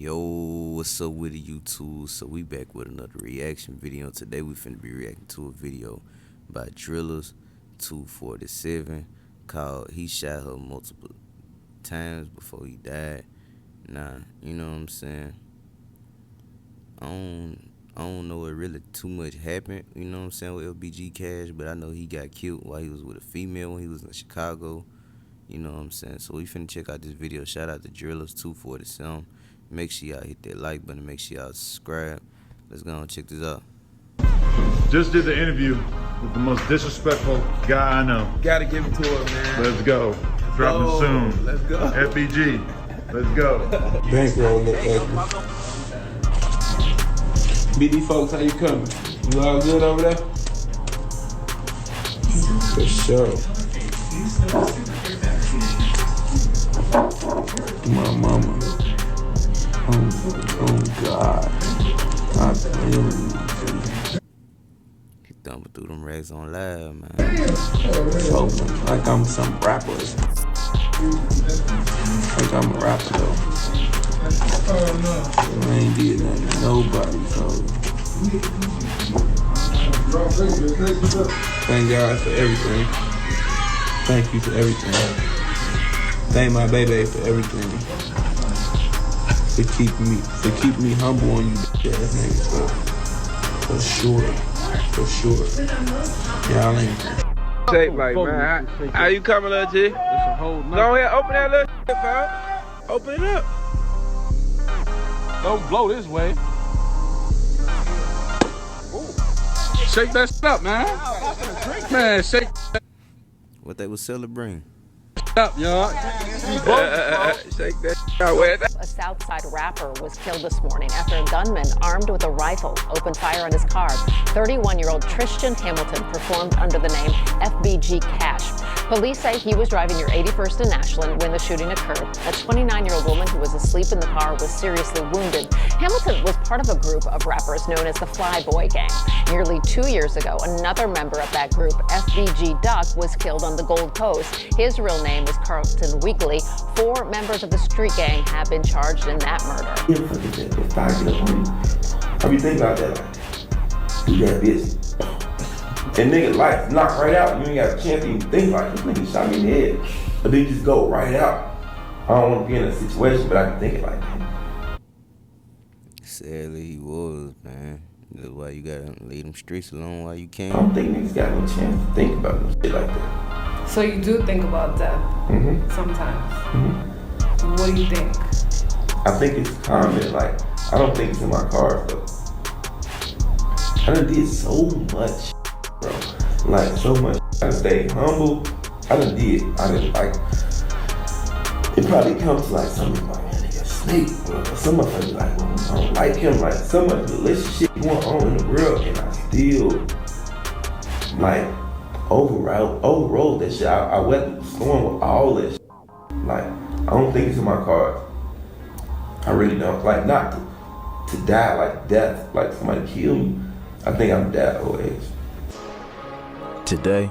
Yo, what's up with the YouTube? So we back with another reaction video. Today we finna be reacting to a video by Drillers 247 called He Shot Her Multiple Times Before He Died. Nah, you know what I'm saying? I don't know what really too much happened, you know what I'm saying, with FBG Cash, but I know he got killed while he was with a female when he was in Chicago. You know what I'm saying? So we finna check out this video. Shout out to Drillers 247. Make sure y'all hit that like button. Make sure y'all subscribe. Let's go and check this out. Just did the interview with the most disrespectful guy I know. Gotta give it to him, man. Let's go. Dropping soon. Let's go. FBG. Let's go. Bankroll look ugly. BD folks, how you coming? You all good over there? For sure. My mama. Oh God. He thumbing through them racks on live, man. Open like I'm some rapper. Like I'm a rapper though. I ain't did nothing to nobody, so. Thank God for everything. Thank you for everything. Thank my baby for everything. For keep me humble on you ass niggas. For sure. Y'all ain't. Shape like, man. How you coming, little G? Go ahead, open that little shit, fam. Open it up. Don't blow this way. Ooh. Shake that shit up, man. Man, shake that. What they was celebrating? Up, y'all. Shake that shit out with. A Southside rapper was killed this morning after a gunman armed with a rifle opened fire on his car. 31-year-old Tristan Hamilton performed under the name FBG Cash. Police say he was driving near 81st and Ashland when the shooting occurred. A 29-year-old woman who was asleep in the car was seriously wounded. Hamilton was part of a group of rappers known as the Flyboy Gang. Nearly 2 years ago, another member of that group, FBG Duck, was killed on the Gold Coast. His real name was Carlton Weekly. 4 members of the street gang have been charged in that murder. If I get up on you, I be thinking about that like, you got this. And nigga life knocked right out. You ain't got a chance to even think like this nigga shot me in the head. But they just go right out. I don't want to be in a situation, but I can think it like that. Sadly, he was, man. That's why you gotta leave them streets alone while you can. I don't think niggas got no chance to think about no shit like that. So you do think about death sometimes? What do you think? I think it's common. Like, I don't think it's in my cards though. I done did so much, bro. Like, so much. I done stayed humble. I done like, it probably comes to like something like, man, nigga, a snake, bro. Or some motherfucker like, well, I don't like him. Like, so much delicious shit going on in the world, and I still, like, overrode that shit. I weathered the storm with all that shit. Like, I don't think it's in my cards. I really don't. Like, not to die like death, like somebody kill me. I think I'm that old age. Today,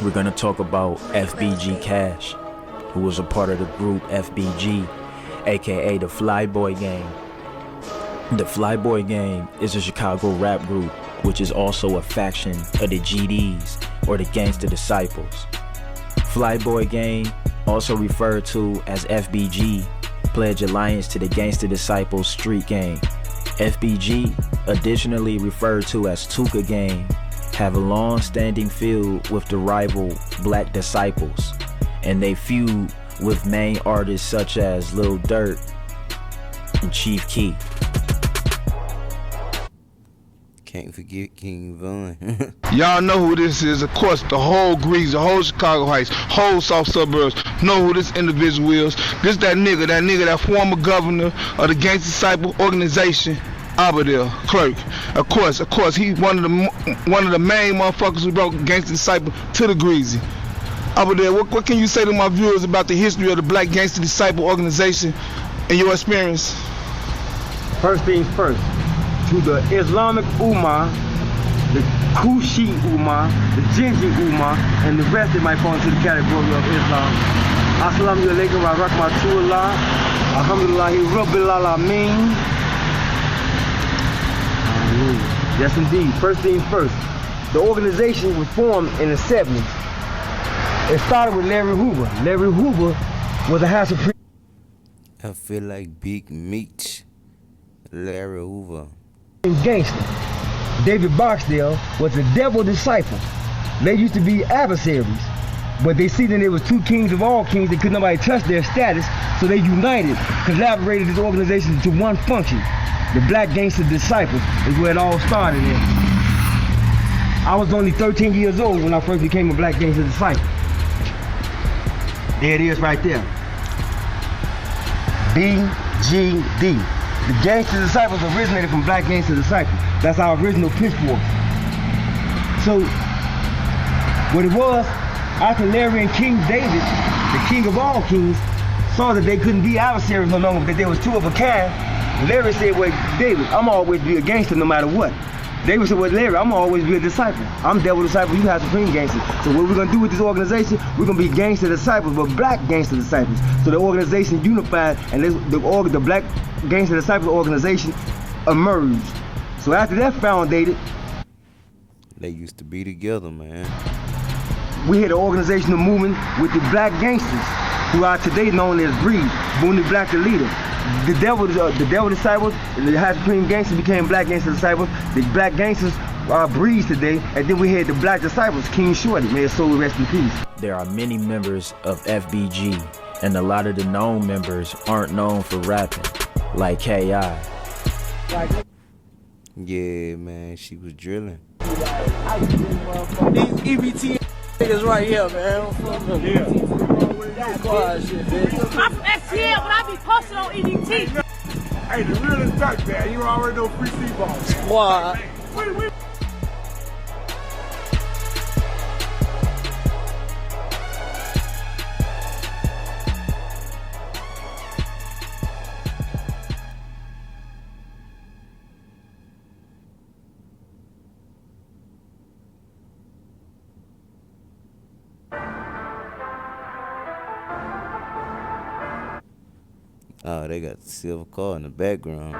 we're gonna talk about FBG Cash, who was a part of the group FBG, aka the Flyboy Gang. The Flyboy Gang is a Chicago rap group, which is also a faction of the GDs, or the Gangsta Disciples. Flyboy Gang, also referred to as FBG, pledge allegiance to the Gangsta Disciples street gang. FBG, additionally referred to as Tuka Gang, have a long-standing feud with the rival Black Disciples, and they feud with main artists such as Lil Durk and Chief Keef. Can't forget King Von. Y'all know who this is, of course. The whole Grease, the whole Chicago Heights, whole South Suburbs know who this individual is. This that former governor of the Gangsta Disciple organization, Aberdale Clerk. Of course, he's one of the main motherfuckers who brought Gangsta Disciple to the Greasy. Aberdale, what can you say to my viewers about the history of the Black Gangsta Disciple organization and your experience? First things first. To the Islamic Ummah, the Kushi Ummah, the Jinji Ummah, and the rest that might fall into the category of Islam. Assalamu alaikum wa rahmatullah. Alhamdulillahi rabbil alameen. Yes, indeed. First things first. The organization was formed in the 70s. It started with Larry Hoover. Larry Hoover was a House of I feel like Big Meech, Larry Hoover. Gangster. David Barksdale was a devil disciple. They used to be adversaries, but they see that there was two kings of all kings that could nobody touch their status, so they united, collaborated this organization into one function. The Black Gangster Disciples is where it all started in. I was only 13 years old when I first became a Black Gangster Disciple. There it is right there. BGD. The Gangster Disciples originated from Black Gangster Disciples. That's our original pitchfork. So, what it was, after Larry and King David, the king of all kings, saw that they couldn't be adversaries no longer, that there was two of a kind, Larry said, well, David, I'm always be a gangster no matter what. David said, well, Larry, I'm always be a disciple. I'm devil disciple, you have supreme gangster. So what we're gonna do with this organization, we're gonna be gangster disciples, but black gangster disciples. So the organization unified, and the Black Gangster Disciples organization emerged. So after that founded, They used to be together, man. we had an organizational movement with the black gangsters, who are today known as Breed, Booney Black the leader. The devil disciples, the high supreme gangsters became Black Gangster Disciples. The black gangsters are Breeds today, and then we had the black disciples, King Shorty, may his soul rest in peace. There are many members of FBG, and a lot of the known members aren't known for rapping, like K.I. Yeah, man, she was drilling. These EBT niggas right here, man. I'm from shit, bitch. I'm from STL, but I be posted on EDT. Hey, the real is back, man. You already know free C-ball. Squad. Oh, they got the silver car in the background.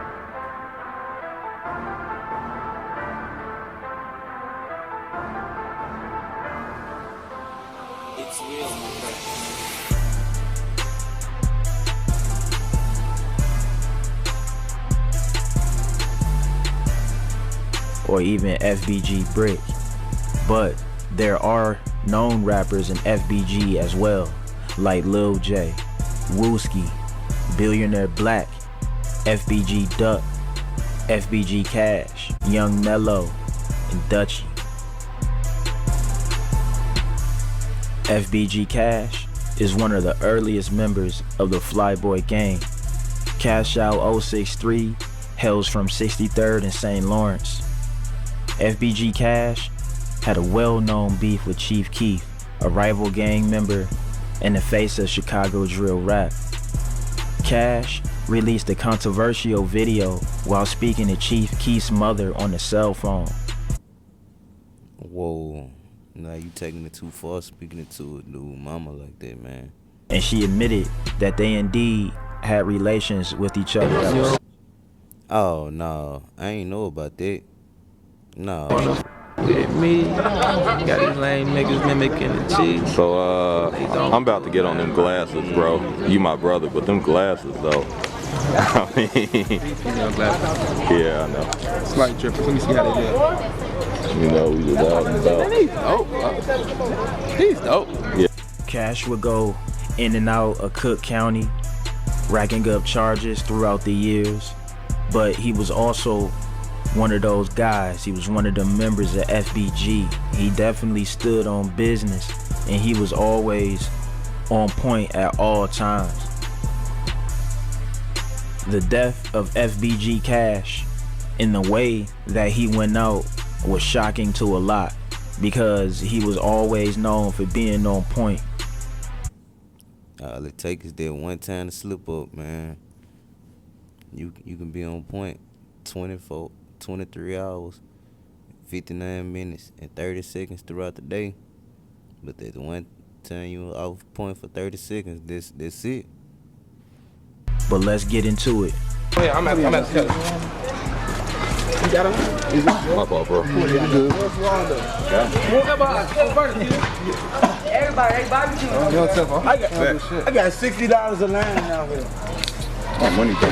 Or even FBG Brick. But there are known rappers in FBG as well, like Lil J, Wooski, Billionaire Black, FBG Duck, FBG Cash, Young Mello, and Dutchie. FBG Cash is one of the earliest members of the Flyboy gang. Cash Out 063 hails from 63rd and St. Lawrence. FBG Cash had a well-known beef with Chief Keef, a rival gang member and the face of Chicago drill rap. Cash released a controversial video while speaking to Chief Keef's mother on the cell phone. Whoa, now you taking it too far, speaking it to a new mama like that, man. And she admitted that they indeed had relations with each other. Oh, no, I ain't know about that. No. With me, got these lame niggas mimicking the cheese. So, I'm about to get on them glasses, bro. You my brother, but them glasses, though. I mean, yeah, I know. Slight trippers. Let me see how they look. You know, we was out and about. He's dope. Yeah. Cash would go in and out of Cook County, racking up charges throughout the years, but he was also one of those guys. He was one of the members of FBG. He definitely stood on business, and he was always on point at all times. The death of FBG Cash in the way that he went out was shocking to a lot, because he was always known for being on point. All it takes is that one time to slip up, man. You can be on point 23 hours, 59 minutes, and 30 seconds throughout the day. But that one Anytime you off point for 30 seconds, that's it. But let's get into it. Oh yeah, I'm at the cut. You got him? My fault, bro. You good? Everybody barbecue. I got $60 a line out here. My money, bro.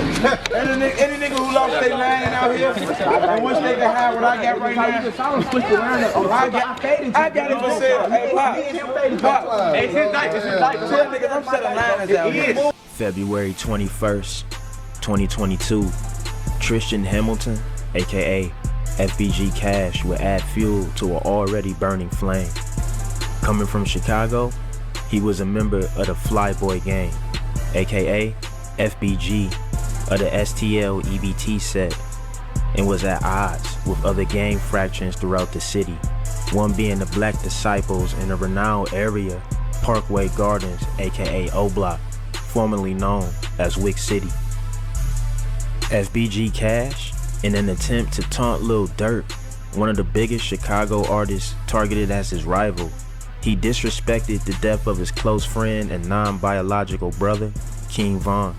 Any nigga who lost their line out here, and wish they could have what I got right now. I got it for sale. Hey, Pop. Hey, it's his night. Tell niggas I'm selling lines out here. February 21st, 2022. Tristan Hamilton, aka FBG Cash, would add fuel to an already burning flame. Coming from Chicago, he was a member of the Flyboy gang, aka FBG, of the STL EBT set, and was at odds with other gang fractions throughout the city, one being the Black Disciples in the renowned area Parkway Gardens, aka O Block, formerly known as Wick City. FBG Cash, in an attempt to taunt Lil Durk, one of the biggest Chicago artists targeted as his rival, he disrespected the death of his close friend and non-biological brother, King Von.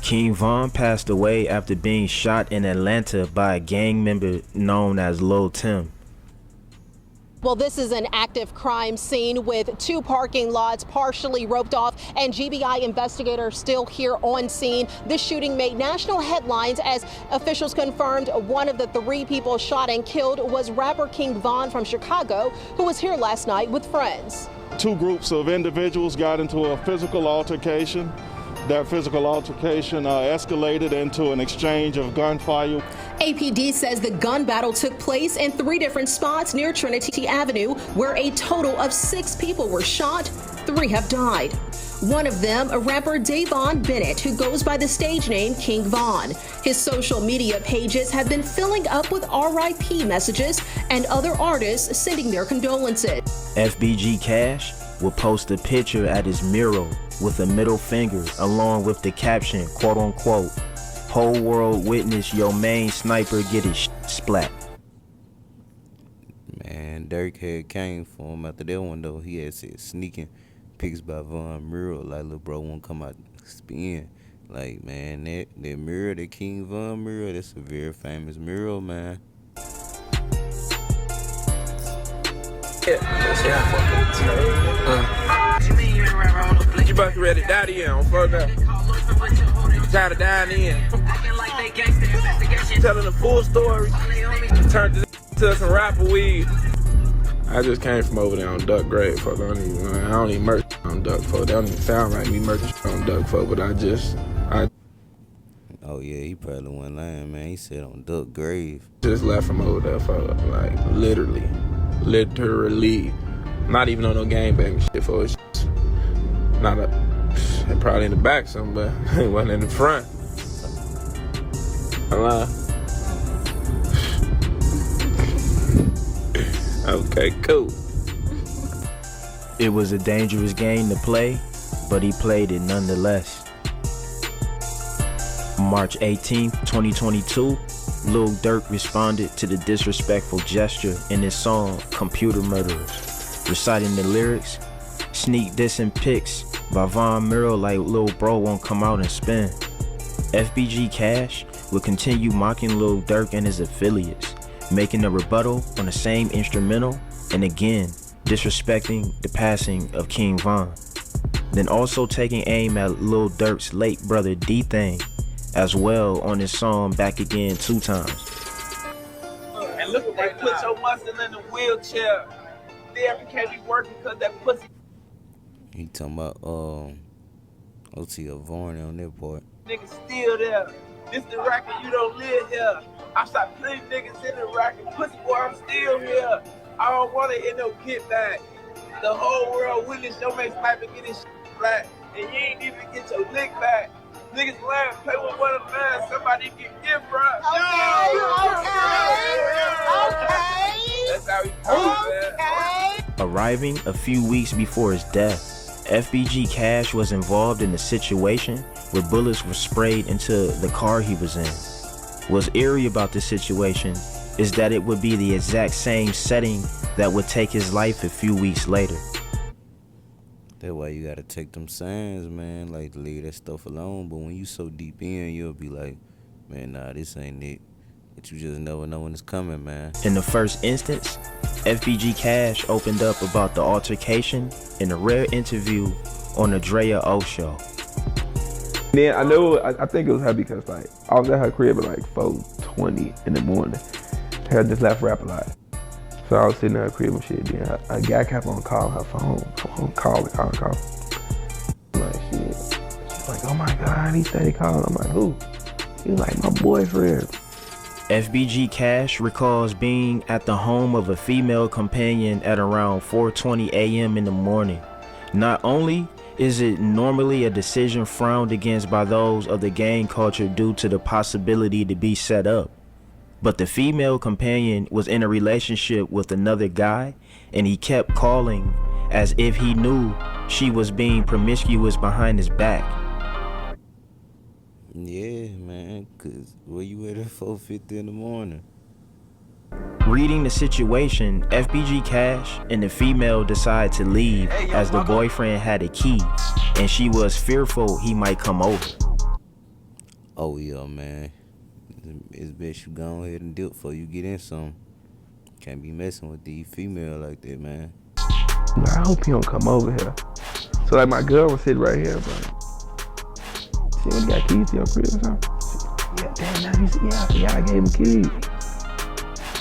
King Von passed away after being shot in Atlanta by a gang member known as Lil Tim. Well, this is an active crime scene with 2 parking lots partially roped off and GBI investigators still here on scene. This shooting made national headlines as officials confirmed one of the 3 people shot and killed was rapper King Von from Chicago, who was here last night with friends. 2 groups of individuals got into a physical altercation. That physical altercation escalated into an exchange of gunfire. APD says the gun battle took place in 3 different spots near Trinity Avenue, where a total of 6 people were shot. 3 have died. One of them, a rapper Davon Bennett, who goes by the stage name King Von. His social media pages have been filling up with RIP messages and other artists sending their condolences. FBG Cash will post a picture at his mural with a middle finger along with the caption, quote unquote, "Whole world witness your main sniper get his splat." Man, Dirk had came for him after that one though. He had said sneaking pics by Von Mural, like little bro won't come out spin. Like, man, that mural, that King Von mural, that's a very famous mural, man. You about to ready to die in on first now. Tired of dying in. Telling the full story. Turned it to some rapper weed. I just came from over there on Duck Grave, fuck. I don't even merch on Duck, folk. That don't even sound like me merching on Duck, folk, but I Oh yeah, he probably wasn't lying, man. He said on Duck Grave. just left from over there, folk. Like, literally. Not even on no gangbang shit, folk. It's just not a, probably in the back something, but it wasn't in the front. Okay, cool. It was a dangerous game to play, but he played it nonetheless. March 18th, 2022, Lil Durk responded to the disrespectful gesture in his song Computer Murderers, reciting the lyrics, "Sneak dissing pics by Von Mural like Lil Bro won't come out and spin." FBG Cash will continue mocking Lil Durk and his affiliates, making a rebuttal on the same instrumental and again disrespecting the passing of King Von. Then also taking aim at Lil Durk's late brother D-Thing as well on his song Back Again 2 times. And look at they put your muscle in the wheelchair. Therapy can't be working because that pussy. He talking about OT of Varney on that part. Niggas still there. This the racket, you don't live here. I shot plenty niggas in the racket. Pussy boy, I'm still here. I don't want to hit no kickback. The whole world witness your man sniper get his shit black, and you ain't even get your lick back. Niggas lying, play with one of mine, somebody get gift, bro. Okay. That's how he comes, man. Arriving a few weeks before his death, FBG Cash was involved in a situation where bullets were sprayed into the car he was in. What's eerie about this situation is that it would be the exact same setting that would take his life a few weeks later. That's why you gotta take them signs, man. Like, leave that stuff alone. But when you so deep in, you'll be like, man, nah, this ain't it. But you just never know when it's coming, man. In the first instance, FBG Cash opened up about the altercation in a rare interview on the Drea O Show. Then I think it was her because like I was at her crib at like 4:20 in the morning. Her just left rap a lot. So I was sitting at her crib and shit. Then a guy kept on calling her phone. Calling. I'm like, shit. She's like, oh my God, he steady calling. I'm like, who? He was like, my boyfriend. FBG Cash recalls being at the home of a female companion at around 4:20 a.m. in the morning. Not only is it normally a decision frowned against by those of the gang culture due to the possibility to be set up, but the female companion was in a relationship with another guy, and he kept calling as if he knew she was being promiscuous behind his back. Yeah, man, cause where you at 4:50 in the morning? Reading the situation, FBG Cash and the female decide to leave as the boyfriend had a key and she was fearful he might come over. Oh yeah, man. It's best you go ahead and dip before you get in some. Can't be messing with these females like that, man. I hope he don't come over here. So like my girl was sitting right here, but she only got keys to your crib or something? Yeah, damn, now I forgot I gave him keys.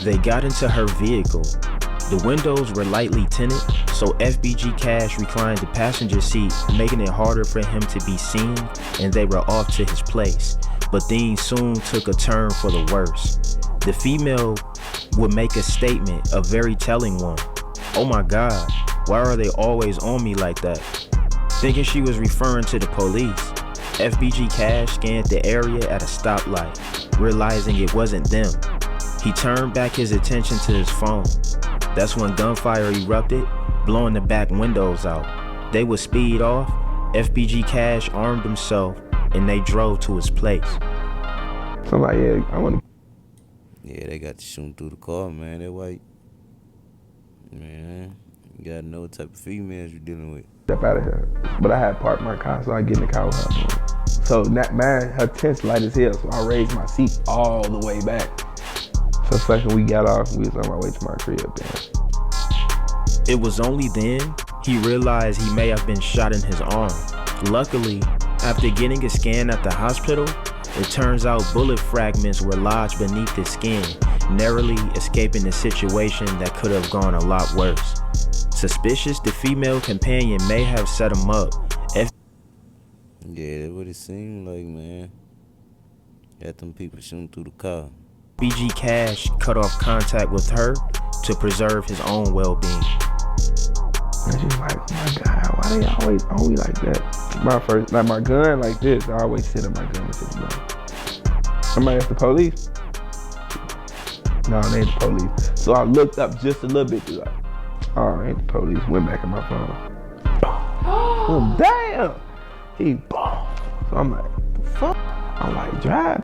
They got into her vehicle. The windows were lightly tinted, so FBG Cash reclined the passenger seat, making it harder for him to be seen, and they were off to his place. But things soon took a turn for the worse. The female would make a statement, a very telling one. Oh my God, why are they always on me like that? Thinking she was referring to the police, FBG Cash scanned the area at a stoplight, realizing it wasn't them. He turned back his attention to his phone. That's when gunfire erupted, blowing the back windows out. They would speed off. FBG Cash armed himself, and they drove to his place. So I'm like, yeah, I want to. Yeah, they got to shoot through the car, man. That white. Man, you gotta know what type of females you're dealing with. Step out of here. But I had parked my car, so I get in the car with her. So that man, her tent's light as hell, so I raised my seat all the way back. So second we got off, we was on our way to my crib, man. It was only then he realized he may have been shot in his arm. Luckily, after getting a scan at the hospital, it turns out bullet fragments were lodged beneath his skin, narrowly escaping a situation that could have gone a lot worse. Suspicious the female companion may have set him up. Yeah, that's what it seemed like, man. Got them people shooting through the car. FBG Cash cut off contact with her to preserve his own well-being. And she's like, oh my God, why they always on me like that? My gun like this, I always sit on my gun and sit on my. Somebody asked the police? No, they ain't the police. So I looked up just a little bit, like, oh, ain't the police. Went back in my phone. Oh, damn! He boom. So I'm like, the fuck? I'm like, drive.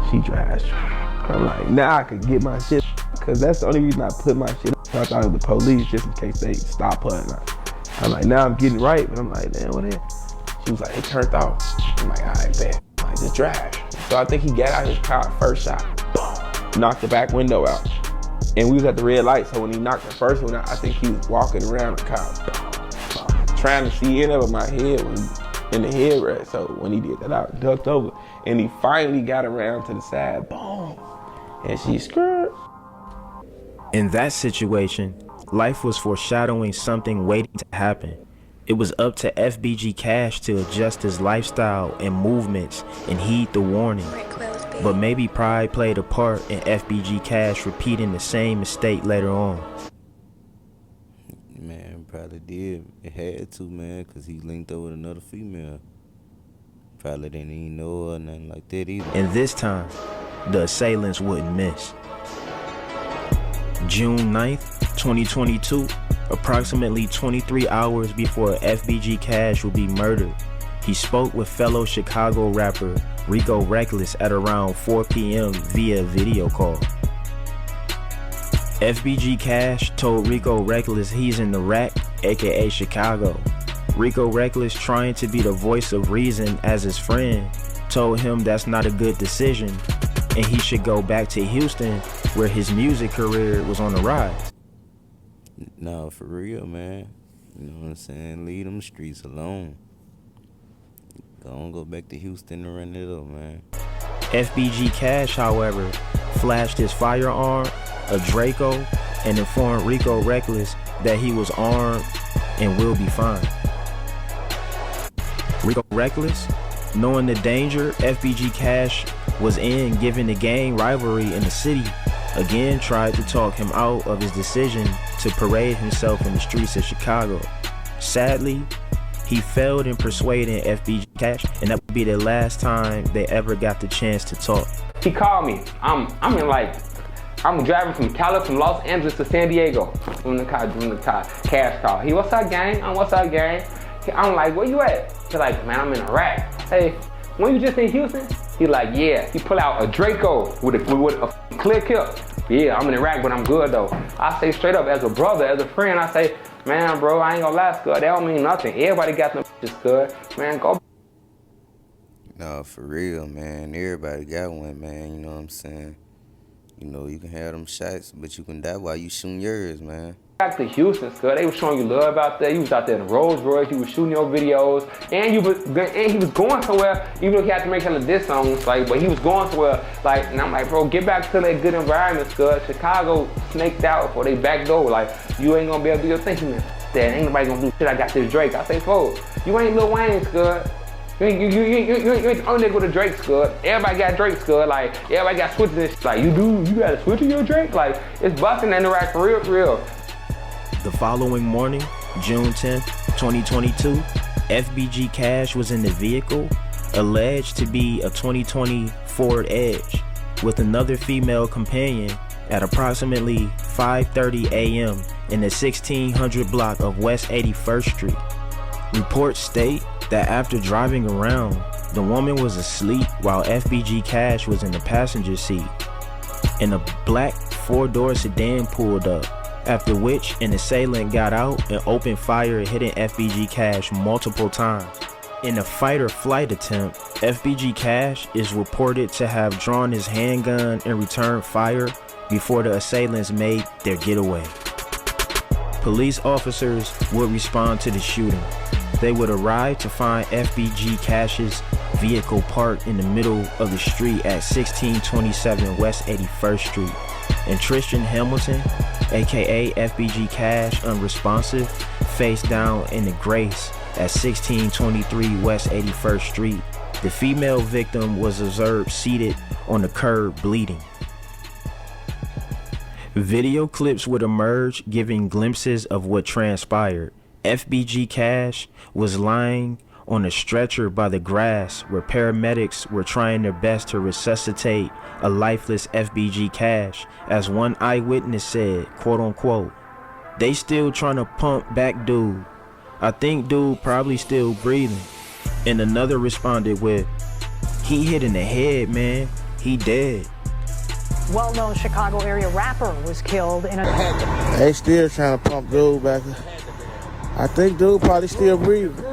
She drives. I'm like, now I could get my shit, cause that's the only reason I put my shit up. So I thought it was the police, just in case they stop her. And I'm like, now I'm getting right, but I'm like, damn, what is? She was like, it turned off. I'm like, all right, bet. I'm like, just drive. So I think he got out his car first shot, boom, knocked the back window out. And we was at the red light, so when he knocked the first one out, I think he was walking around the car, boom, boom, trying to see in over my head in the headrest. So when he did that, I ducked over, and he finally got around to the side, boom. And she screwed. In that situation, life was foreshadowing something waiting to happen. It was up to FBG Cash to adjust his lifestyle and movements and heed the warning. But maybe pride played a part in FBG Cash repeating the same mistake later on. Man, probably did. It had to, man, because he linked up with another female. Probably didn't even know her or nothing like that either. And this time, the assailants wouldn't miss. June 9th, 2022, approximately 23 hours before FBG Cash would be murdered, he spoke with fellow Chicago rapper Rico Reckless at around 4 p.m. via video call. FBG Cash told Rico Reckless he's in the rack, aka Chicago. Rico Reckless, trying to be the voice of reason as his friend, told him that's not a good decision and he should go back to Houston where his music career was on the rise. No, for real, man. You know what I'm saying? Leave them streets alone. Don't go back to Houston and run it up, man. FBG Cash, however, flashed his firearm, a Draco, and informed Rico Reckless that he was armed and will be fine. Rico Reckless, knowing the danger FBG Cash was in given the gang rivalry in the city, again tried to talk him out of his decision to parade himself in the streets of Chicago. Sadly, he failed in persuading FBG Cash, and that would be the last time they ever got the chance to talk. He called me. I'm driving from Los Angeles to San Diego. Doing the car, Cash call. He, what's up, gang? What's up, gang? I'm like, where you at? He's like, man, I'm in Iraq. Hey, when you just in Houston? He like, yeah. He pull out a Draco with a clear clip. Yeah, I'm in Iraq, but I'm good though. I say straight up, as a brother, as a friend, I say, man, bro, I ain't gonna lie, Scud. That don't mean nothing. Everybody got them Scud. Man, go. No, for real, man. Everybody got one, man. You know what I'm saying? You know, you can have them shots, but you can die while you shooting yours, man. Back to Houston, Scud. They was showing you love out there. You was out there in a Rolls Royce. You was shooting your videos, and he was going somewhere. Even though he had to make hella diss songs, like, but he was going somewhere. Like, and I'm like, bro, get back to that good environment, Scud. Chicago snaked out for they back door. Like, you ain't gonna be able to do your thing, man. That ain't nobody gonna do shit. I got this Drake. I say, folks, you ain't Lil Wayne, Scud. You ain't the only nigga with a Drake, Scud. Everybody got Drake, Scud. Like, everybody got switches and shit. Like, you got a switch in your Drake? Like, it's busting in the rack for real. The following morning, June 10th, 2022, FBG Cash was in the vehicle, alleged to be a 2020 Ford Edge, with another female companion at approximately 5:30 a.m. in the 1600 block of West 81st Street. Reports state that after driving around, the woman was asleep while FBG Cash was in the passenger seat, and a black four-door sedan pulled up, after which an assailant got out and opened fire, hitting FBG Cash multiple times. In a fight or flight attempt, FBG Cash is reported to have drawn his handgun and returned fire before the assailants made their getaway. Police officers would respond to the shooting. They would arrive to find FBG Cash's vehicle parked in the middle of the street at 1627 West 81st Street, and Tristan Hamilton, aka FBG Cash, unresponsive, face down in the grace at 1623 West 81st Street. The female victim was observed seated on the curb bleeding. Video clips would emerge giving glimpses of what transpired. FBG Cash was lying on a stretcher by the grass where paramedics were trying their best to resuscitate a lifeless FBG Cash. As one eyewitness said, quote unquote, "They still trying to pump back dude. I think dude probably still breathing." And another responded with, "He hit in the head, man. He dead." Well-known Chicago area rapper was killed in a... They still trying to pump dude back. I think dude probably still breathing.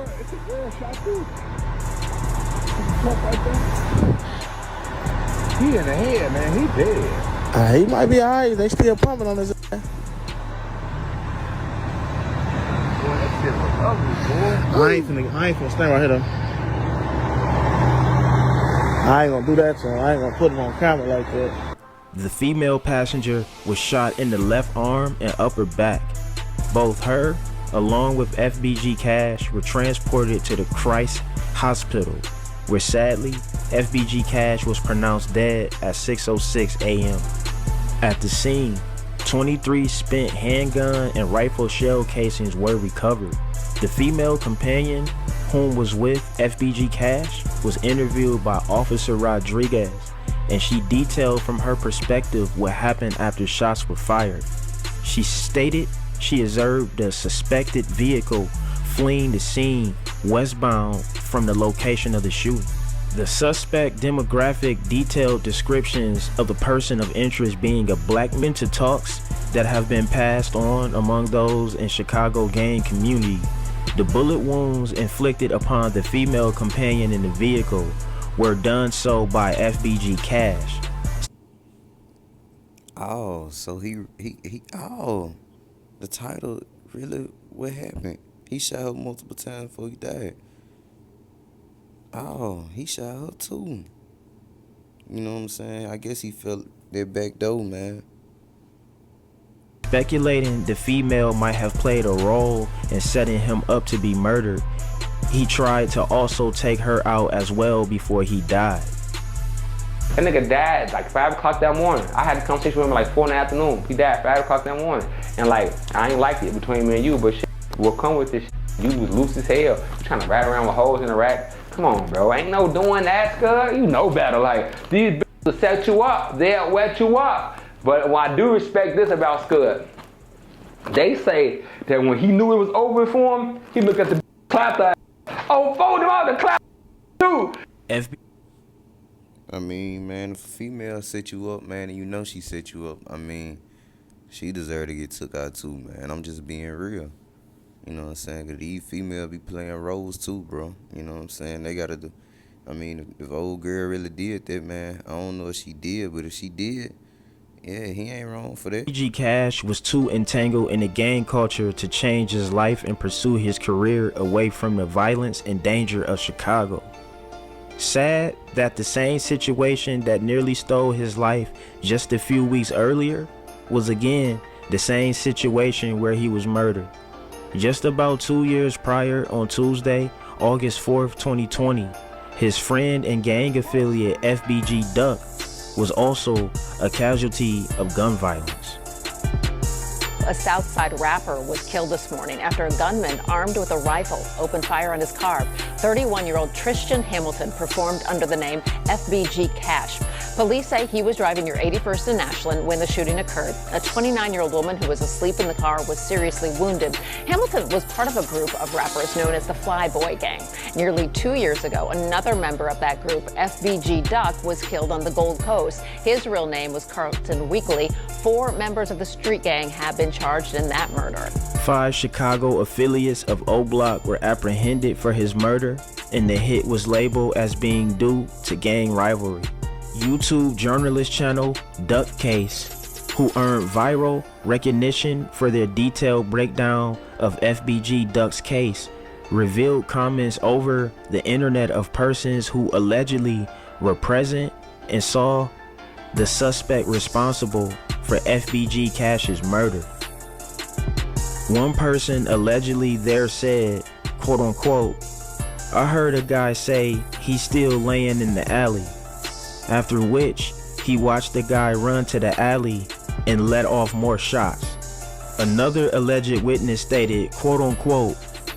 He in the head, man. He dead. He might be alright. They still pumping on his ass. Boy, that shit was ugly, boy. I ain't finna stand right here though. I ain't gonna do that to him. I ain't gonna put him on camera like that. The female passenger was shot in the left arm and upper back. Both her, along with FBG Cash, were transported to the Christ Hospital, where sadly, FBG Cash was pronounced dead at 6:06 a.m. At the scene, 23 spent handgun and rifle shell casings were recovered. The female companion, whom was with FBG Cash, was interviewed by Officer Rodriguez, and she detailed from her perspective what happened after shots were fired. She stated she observed the suspected vehicle fleeing the scene westbound from the location of the shooting. The suspect demographic detailed descriptions of the person of interest being a black man to talks that have been passed on among those in Chicago gang community, The bullet wounds inflicted upon the female companion in the vehicle were done so by FBG Cash. Oh, so oh, the title, really, what happened? He shot her multiple times before he died. Oh, he shot her too. You know what I'm saying? I guess he felt that back door, man. Speculating the female might have played a role in setting him up to be murdered, he tried to also take her out as well before he died. That nigga died like 5 o'clock that morning. I had a conversation with him like 4 in the afternoon. He died 5 o'clock that morning. And like, I ain't liked it between me and you, but shit will come with this shit. You was loose as hell. You trying to ride around with holes in the rack. Come on, bro. Ain't no doing that, Scud. You know better. Like, these bitches will set you up. They'll wet you up. But well, I do respect this about Scud. They say that when he knew it was over for him, he looked at the clap that. Oh, fold him out the clap too. I mean, man, if a female set you up, man, and you know she set you up, I mean, she deserve to get took out too, man. I'm just being real. You know what I'm saying? Because these females be playing roles too, bro. You know what I'm saying? They gotta do. I mean, if old girl really did that, man, I don't know if she did, but if she did, yeah, he ain't wrong for that. FBG Cash was too entangled in the gang culture to change his life and pursue his career away from the violence and danger of Chicago. Sad that the same situation that nearly stole his life just a few weeks earlier was again the same situation where he was murdered. Just about 2 years prior, on Tuesday, August 4th, 2020, his friend and gang affiliate FBG Duck was also a casualty of gun violence. A Southside rapper was killed this morning after a gunman armed with a rifle opened fire on his car. 31-year-old Tristan Hamilton performed under the name FBG Cash. Police say he was driving near 81st and Ashland when the shooting occurred. A 29-year-old woman who was asleep in the car was seriously wounded. Hamilton was part of a group of rappers known as the Flyboy Gang. Nearly 2 years ago, another member of that group, FBG Duck, was killed on the Gold Coast. His real name was Carlton Weekly. 4 members of the street gang have been charged in that murder. 5 Chicago affiliates of O Block were apprehended for his murder, and the hit was labeled as being due to gang rivalry. YouTube journalist channel Duck Case, who earned viral recognition for their detailed breakdown of FBG Duck's case, revealed comments over the internet of persons who allegedly were present and saw the suspect responsible for FBG Cash's murder. One person allegedly there said, quote unquote, "I heard a guy say he's still laying in the alley," after which he watched the guy run to the alley and let off more shots. Another alleged witness stated, quote unquote,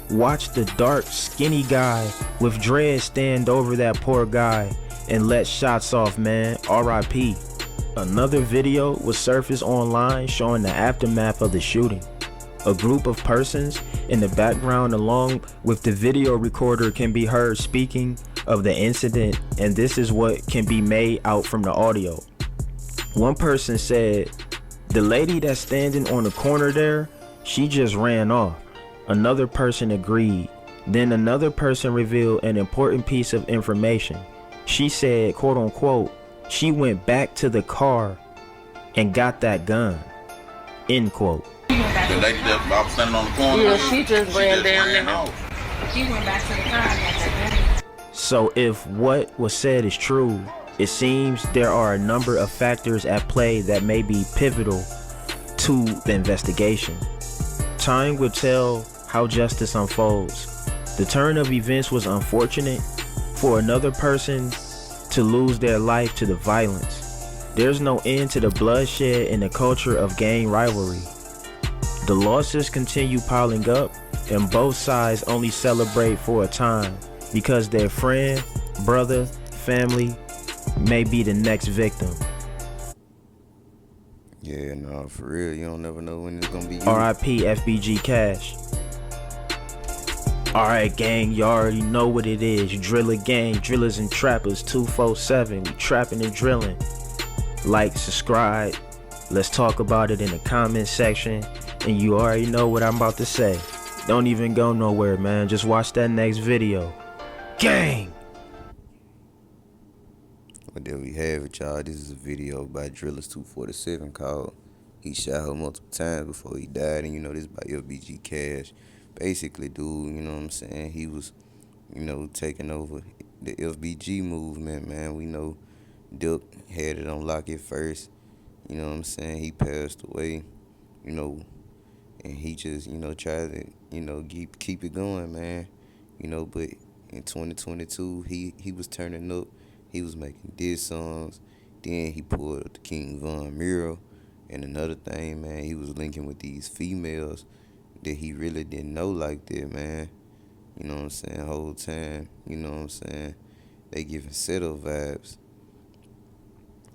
"Watch the dark, skinny guy with dreads stand over that poor guy and let shots off, man, RIP. Another video was surfaced online showing the aftermath of the shooting. A group of persons in the background along with the video recorder can be heard speaking of the incident, and this is what can be made out from the audio. One person said, "The lady that's standing on the corner there, she just ran off." Another person agreed. Then another person revealed an important piece of information. She said, quote unquote, "She went back to the car and got that gun," end quote. The lady that I was standing on the corner. Yeah, she just ran down there. off. She went back to the car and got that gun. So if what was said is true, it seems there are a number of factors at play that may be pivotal to the investigation. Time will tell how justice unfolds. The turn of events was unfortunate for another person to lose their life to the violence. There's no end to the bloodshed in the culture of gang rivalry. The losses continue piling up, and both sides only celebrate for a time because their friend, brother, family may be the next victim. Yeah, no, for real, you don't never know when it's gonna be you. RIP FBG Cash. Alright gang, you already know what it is. Driller gang, drillers and trappers 247. We trapping and drilling. Like, subscribe. Let's talk about it in the comment section. And you already know what I'm about to say. Don't even go nowhere, man. Just watch that next video. Gang! Well, there we have it, y'all. This is a video by Drillers 247 called He Shot Her Multiple Times Before He Died. And, you know, this by FBG Cash. Basically, dude, you know what I'm saying? He was, you know, taking over the FBG movement, man. We know Duck had it on lock at first. You know what I'm saying? He passed away, you know, and he just, you know, tried to, you know, keep it going, man. You know, but in 2022, he was turning up. He was making diss songs. Then he pulled up the King Von Mural. And another thing, man, he was linking with these females that he really didn't know like that, man. You know what I'm saying? Whole time, you know what I'm saying? They giving settle vibes.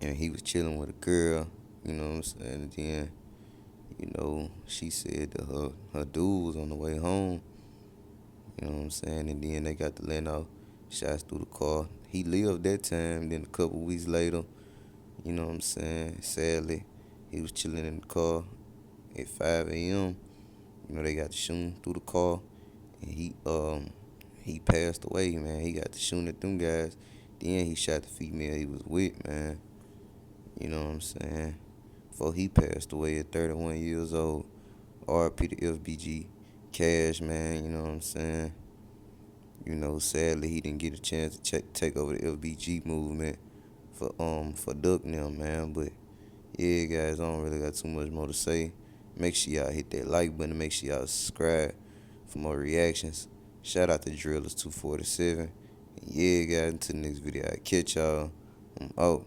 And he was chilling with a girl, you know what I'm saying? And then, you know, she said that her dude was on the way home. You know what I'm saying? And then they got to letting off shots through the car. He lived that time. Then a couple weeks later, you know what I'm saying? Sadly, he was chilling in the car at 5 a.m. You know, they got to shooting through the car. And he passed away, man. He got to shooting at them guys. Then he shot the female he was with, man. You know what I'm saying? Before he passed away at 31 years old. R.I.P. to FBG Cash, man. You know what I'm saying? You know, sadly, he didn't get a chance to take over the FBG movement for Duck now, man. But yeah, guys, I don't really got too much more to say. Make sure y'all hit that like button. Make sure y'all subscribe for more reactions. Shout out to Drillers 247. Yeah, guys, until the next video, I'll catch y'all. I'm out.